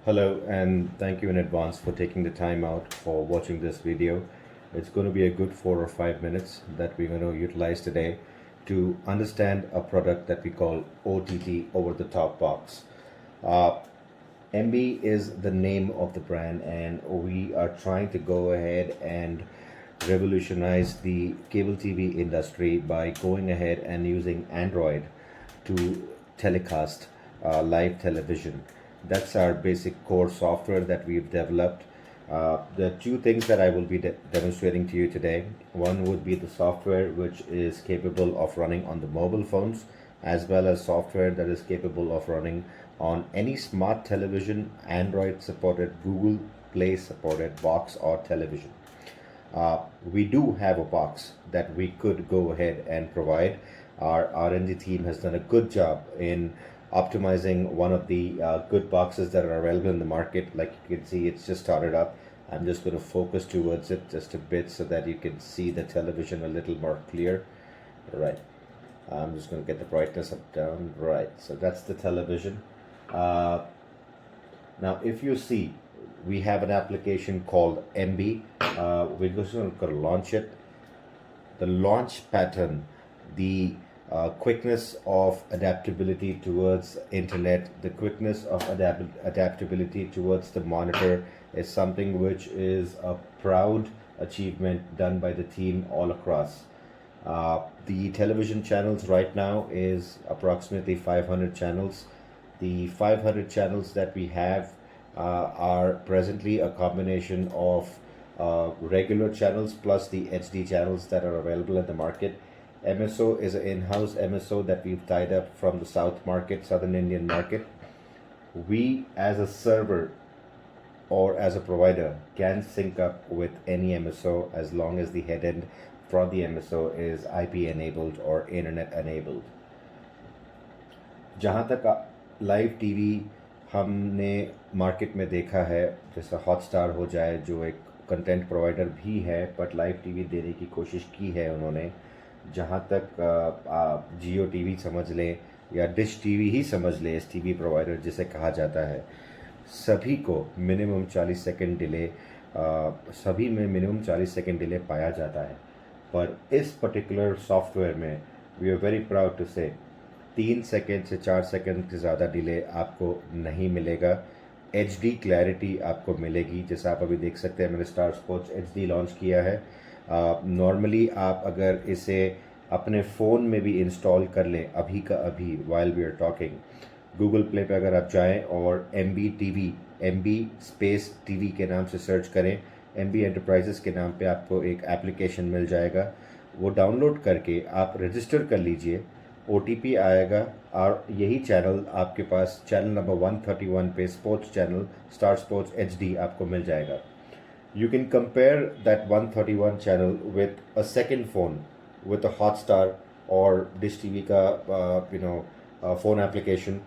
Hello, and thank you in advance for taking the time out for watching this video. It's going to be a good 4 or 5 minutes that we're going to utilize today to understand a product that we call OTT, over the top box. MB is the name of the brand, and we are trying to go ahead and revolutionize the cable TV industry by going ahead and using Android to telecast live television. That's our basic core software that we've developed. The two things that I will be demonstrating to you today, one would be the software which is capable of running on the mobile phones, as well as software that is capable of running on any smart television, Android supported, Google Play supported box or television. We do have a box that we could go ahead and provide. Our R&D team has done a good job in optimizing one of the good boxes that are available in the market. Like you can see, it's just started up. I'm just going to focus towards it just a bit so that you can see the television a little more clear. Right. I'm just going to get the brightness up down. Right. So that's the television. Now, if you see, we have an application called MB. We're just going to launch it. The launch pattern, the quickness of adaptability towards internet, the quickness of adaptability towards the monitor is something which is a proud achievement done by the team all across. The television channels right now is approximately 500 channels. The 500 channels that we have are presently a combination of regular channels plus the HD channels that are available in the market. MSO is an in-house MSO that we've tied up from the South market, Southern Indian market. We as a server or as a provider can sync up with any MSO as long as the head end from the MSO is IP enabled or internet enabled. जहाँ तक live TV हमने market में देखा है, जैसा Hotstar हो जाए जो एक कंटेंट प्रोवाइडर भी है बट लाइव टीवी देने की कोशिश की है उन्होंने, जहाँ तक जियो टीवी समझ लें या डिश टीवी ही समझ लें, एस टी वी प्रोवाइडर जिसे कहा जाता है, सभी को मिनिमम 40 सेकेंड डिले सभी में मिनिमम 40 सेकेंड डिले पाया जाता है. पर इस पर्टिकुलर सॉफ्टवेयर में we are very proud to say 3 second से 4 सेकेंड से ज़्यादा डिले आपको नहीं मिलेगा. HD क्लैरिटी आपको मिलेगी. जैसा आप अभी देख सकते हैं, मैंने स्टार स्पोर्ट्स HD लॉन्च किया है. नॉर्मली आप अगर इसे अपने फ़ोन में भी इंस्टॉल कर लें अभी का अभी while we are talking, Google Play पे अगर आप जाएं और MB TV, MB space TV के नाम से सर्च करें, MB एंटरप्राइजेस के नाम पे आपको एक एप्लीकेशन मिल जाएगा. वो डाउनलोड करके आप रजिस्टर कर लीजिए. OTP आएगा और यही चैनल आपके पास चैनल नंबर 131 पे sports channel star sports HD आपको मिल जाएगा. You can compare that 131 channel with a second phone with a Hotstar or Dish TV का phone application,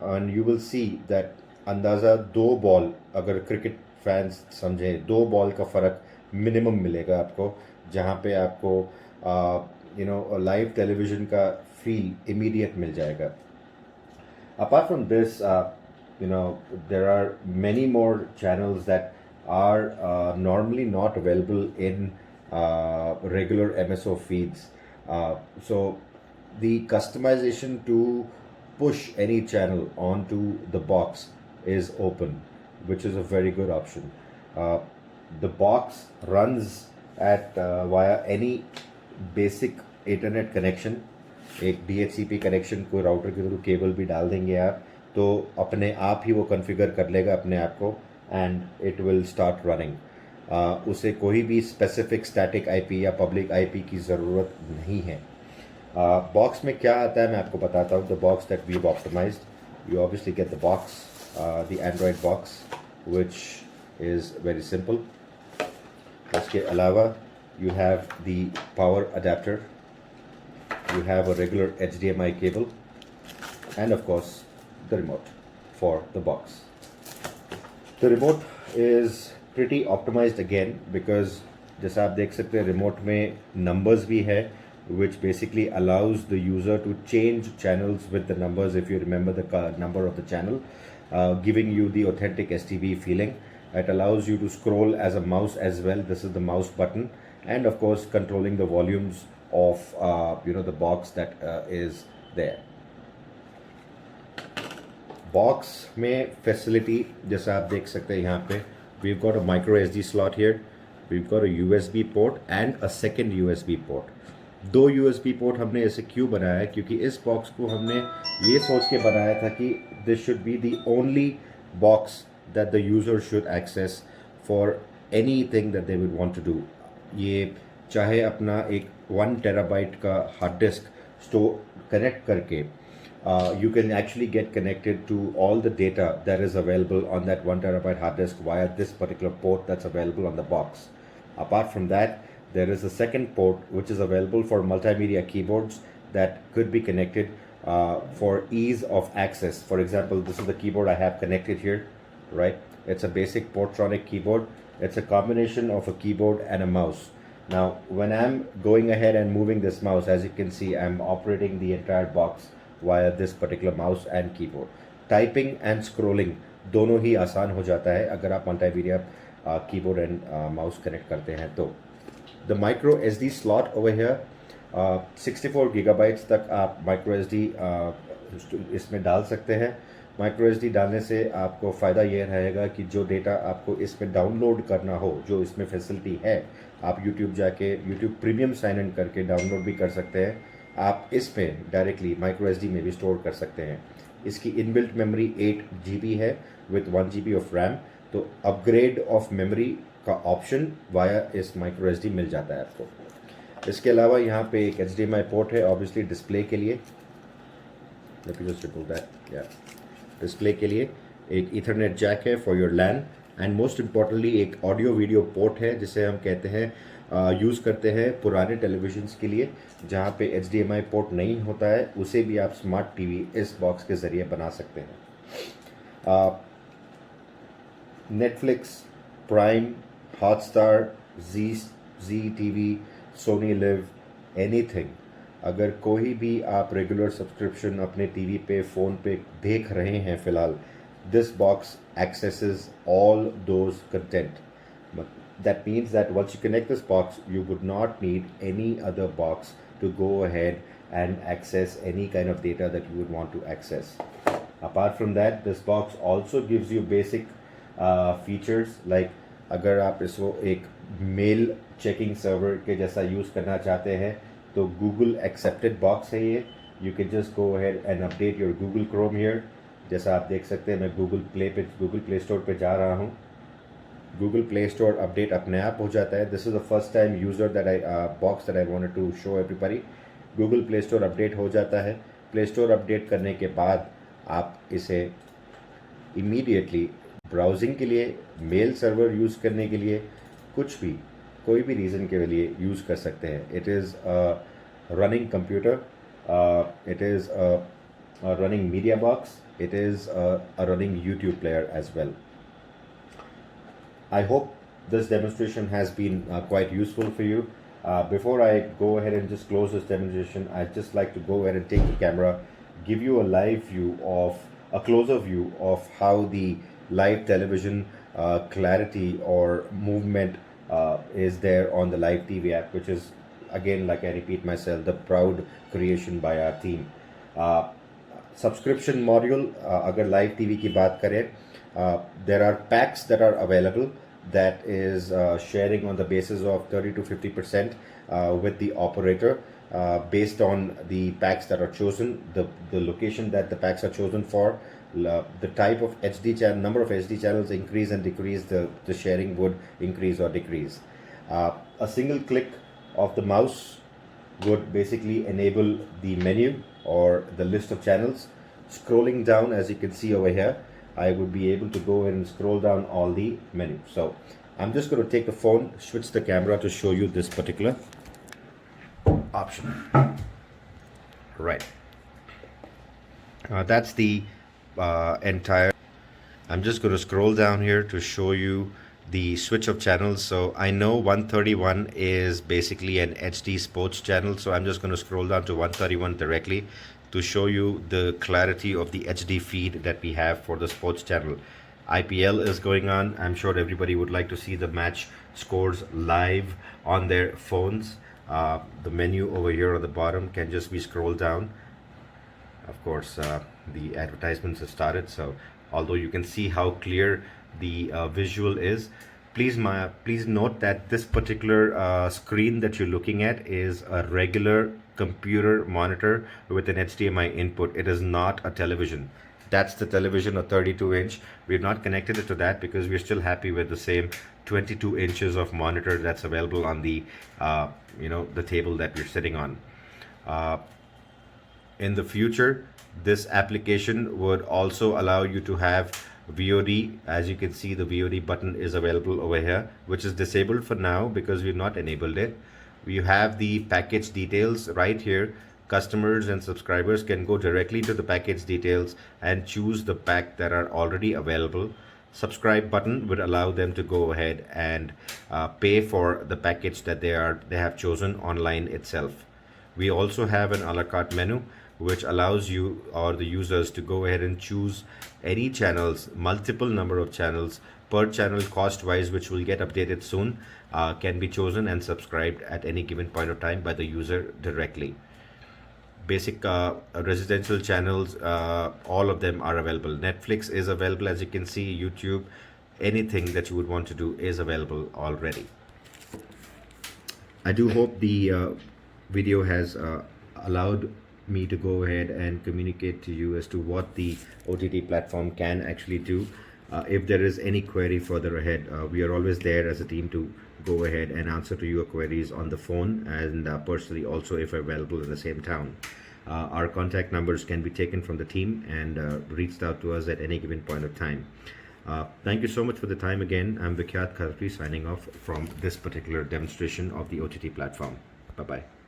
and you will see that अंदाज़ा 2 ball, अगर cricket fans समझे, 2 ball का फ़र्क minimum मिलेगा आपको, जहाँ पे आपको लाइव टेलीविज़न का फील इमीडिएट मिल जाएगा. Apart from this, there are many more channels that are normally not available in regular MSO feeds. So the customization to push any channel onto the box is open, which is a very good option. The box runs at via any basic internet connection. एक DHCP connection को router के through cable भी डाल देंगे आप, तो अपने आप ही वो कॉन्फ़िगर कर लेगा अपने आप को, and it will start running. उसे कोई भी स्पेसिफिक स्टैटिक IP या पब्लिक IP की ज़रूरत नहीं है. बॉक्स में क्या आता है मैं आपको बताता हूँ. The box that we have optimized, you obviously get the box, the Android box which is very simple. उसके अलावा you have the power adapter, you have a regular HDMI cable, and of course the remote for the box. The remote is pretty optimized again because जैसा आप देख सकते हैं remote में numbers भी है, which basically allows the user to change channels with the numbers if you remember the number of the channel. giving you the authentic STV feeling. It allows you to scroll as a mouse as well. This is the mouse button, and of course controlling the volumes of the box that is there. Box में facility जैसा आप देख सकते हैं यहाँ पे we've got a micro SD slot here, we've got a USB port and a second USB port. दो USB port हमने ऐसे क्यों बनाया है, क्योंकि इस बॉक्स को हमने ये सोच के बनाया था कि this should be the only box that the user should access for anything that they would want to do. ये चाहे अपना एक 1 टेराबाइट का हार्ड डिस्क स्टोर कनेक्ट करके you can actually get connected to all the data that is available on that 1 terabyte hard disk via this particular port that's available on the box. Apart from that, there is a second port which is available for multimedia keyboards that could be connected for ease of access. For example, this is the keyboard I have connected here, right? It's a basic Portronic keyboard. It's a combination of a keyboard and a mouse. Now, when I'm going ahead and moving this mouse, as you can see, I'm operating the entire box via this particular mouse and keyboard. Typing and scrolling दोनों ही आसान हो जाता है अगर आप multimedia keyboard and mouse connect करते हैं तो. The micro SD slot over here, 64 gigabytes तक आप माइक्रो SD इसमें डाल सकते हैं. माइक्रो SD डालने से आपको फ़ायदा ये रहेगा कि जो डेटा आपको इसमें डाउनलोड करना हो, जो इसमें फैसिलिटी है, आप YouTube जाके YouTube प्रीमियम साइन इन करके डाउनलोड भी कर सकते हैं. आप इस पे डायरेक्टली माइक्रो SD में भी स्टोर कर सकते हैं. इसकी इनबिल्ट मेमोरी 8 GB है विथ 1 GB ऑफ रैम. तो अपग्रेड ऑफ मेमोरी का ऑप्शन वाया इस माइक्रो SD मिल जाता है आपको. इसके अलावा यहाँ पे एक HDMI पोर्ट है ऑब्वियसली डिस्प्ले के लिए. डिस्प्ले के लिए एक ईथरनेट जैक है for your LAN, and most importantly एक ऑडियो वीडियो पोर्ट है जिसे हम कहते हैं यूज़ करते हैं पुराने टेलीविजन्स के लिए जहाँ पे HDMI पोर्ट नहीं होता है, उसे भी आप स्मार्ट टीवी इस बॉक्स के ज़रिए बना सकते हैं. नेटफ्लिक्स, प्राइम, हॉटस्टार, जी टीवी, सोनी लिव, एनीथिंग, अगर कोई भी आप रेगुलर सब्सक्रिप्शन अपने टीवी पे फ़ोन पे देख रहे हैं फ़िलहाल, this box accesses all those content. That means that once you connect this box, you would not need any other box to go ahead and access any kind of data that you would want to access. Apart from that, this box also gives you basic features like अगर आप इसको एक mail checking server के जैसा use करना चाहते हैं तो Google accepted box है ये. You can just go ahead and update your Google Chrome here. जैसा आप देख सकते हैं मैं Google Play Store पे जा रहा हूँ. Google Play Store अपडेट अपने आप हो जाता है. This is the first time user that box that I wanted to show everybody. Google Play Store update हो जाता है. Play Store अपडेट करने के बाद आप इसे इमीडिएटली ब्राउजिंग के लिए, मेल सर्वर यूज़ करने के लिए, कुछ भी कोई भी रीज़न के लिए यूज़ कर सकते हैं. It is running computer, it is running media box, it is a running YouTube player as well. I hope this demonstration has been quite useful for you. Before I go ahead and just close this demonstration, I'd just like to go ahead and take the camera, give you a live view of, a closer view of how the live television clarity or movement is there on the live TV app, which is again, like I repeat myself, the proud creation by our team. Subscription module, अगर live TV की बात करें, there are packs that are available that is sharing on the basis of 30 to 50% with the operator based on the packs that are chosen, the location that the packs are chosen for, the type of HD channel, number of HD channels increase and decrease, the sharing would increase or decrease. A single click of the mouse would basically enable the menu or the list of channels. Scrolling down, as you can see over here, I would be able to go and scroll down all the menu. So I'm just going to take the phone, switch the camera to show you this particular option. Right. That's the entire. I'm just going to scroll down here to show you the switch of channels. So I know 131 is basically an HD sports channel, so I'm just going to scroll down to 131 directly. to show you the clarity of the HD feed that we have for the sports channel. IPL is going on. I'm sure everybody would like to see the match scores live on their phones. The menu over here on the bottom can just be scrolled down. Of course, the advertisements have started, so although you can see how clear the visual is, please note that this particular screen that you're looking at is a regular computer monitor with an HDMI input. It is not a television. That's the television, a 32-inch. We've not connected it to that because we're still happy with the same 22 inches of monitor that's available on the the table that we're sitting on. In the future, this application would also allow you to have VOD. As you can see, the VOD button is available over here, which is disabled for now because we've not enabled it. We have the package details right here. Customers and subscribers can go directly to the package details and choose the pack that are already available. Subscribe button would allow them to go ahead and pay for the package that they have chosen online itself. We also have an a la carte menu which allows you or the users to go ahead and choose any channels, multiple number of channels per channel cost wise, which will get updated soon, can be chosen and subscribed at any given point of time by the user directly. Basic residential channels, all of them are available. Netflix is available, as you can see. YouTube, anything that you would want to do is available already. I do hope the video has allowed me to go ahead and communicate to you as to what the OTT platform can actually do. If there is any query further ahead, we are always there as a team to go ahead and answer to your queries on the phone and personally also if available in the same town. Our contact numbers can be taken from the team and reached out to us at any given point of time. Thank you so much for the time again. I'm Vikhyat Kharpi signing off from this particular demonstration of the OTT platform. Bye-bye.